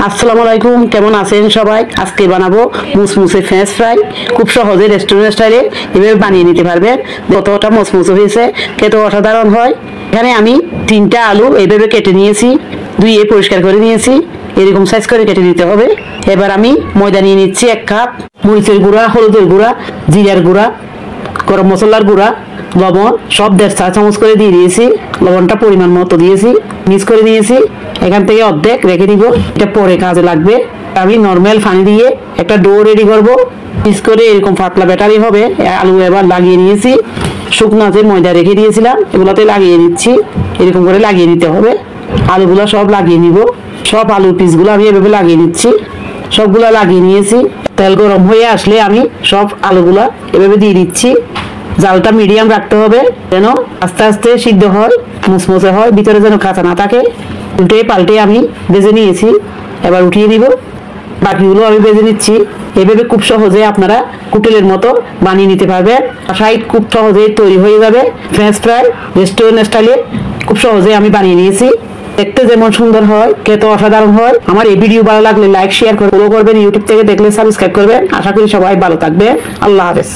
আসসালামু আলাইকুম, কেমন আছেন সবাই? আজকে বানাবো মুসমুসে ফ্রেঞ্চ ফ্রাই। খুব সহজে রেস্টুরেন্ট স্টাইলে এভাবে বানিয়ে নিতে পারবেন। যতটা মুসমুসে হয়েছে খেতে অসাধারণ হয়। এখানে আমি 3টা আলু এইভাবে কেটে নিয়েছি, ধুয়ে পরিষ্কার করে নিয়েছি। এরকম সাইজ করে কেটে নিতে হবে। এবার আমি ময়দা নিয়ে নিচ্ছি 1 কাপ, মরিচের গুঁড়া, হলুদের গুঁড়া, জিরার গুঁড়া, গরম মশলার গুঁড়া, লবণ সব 1.5 চা চামচ করে দিয়ে দিয়েছি। লবণটা পরিমাণ মতো দিয়েছি, মিক্স করে দিয়েছি। এখান থেকে অর্ধেক রেখে দিব, এটা পরে কাজে লাগবে। আমি নর্মাল পানি দিয়ে একটা ডো রেডি করব। মিক্স করে এরকম পাতলা ব্যাটারি হবে। আলু এবার লাগিয়ে নিয়েছি, শুকনো যে ময়দা রেখে দিয়েছিলাম এগুলোতে লাগিয়ে নিচ্ছি। এরকম করে লাগিয়ে নিতে হবে। আলুগুলো সব লাগিয়ে নিব। সব আলুর পিসগুলো আমি এভাবে লাগিয়ে নিচ্ছি। সবগুলো লাগিয়ে নিয়েছি। তেল গরম হয়ে আসলে আমি সব আলুগুলা এভাবে দিয়ে দিচ্ছি। জালটা মিডিয়াম রাখতে হবে যেন আস্তে আস্তে সিদ্ধ হয়, মুসমুসে হয়, ভিতরে যেন কাঁচা না থাকে। উল্টে পাল্টে আমি ভেজে নিয়েছি। এবার উঠিয়ে দিব। বাকিগুলো আমি ভেজে নিচ্ছি। এভাবে খুব সহজে আপনারা হোটেলের মতো বানিয়ে নিতে পারবেন। বাসায় খুব সহজে তৈরি হয়ে যাবে ফ্রেঞ্চ ফ্রাই রেস্টুরেন্ট স্টাইলে। খুব সহজে আমি বানিয়ে নিয়েছি। দেখতে যেমন সুন্দর হয়, খেতে অসাধারণ হয়। আমার এই ভিডিও ভালো লাগলে লাইক শেয়ার করে ফলো করবেন। ইউটিউব থেকে দেখলে সাবস্ক্রাইব করবেন। আশা করি সবাই ভালো থাকবে। আল্লাহ হাফেজ।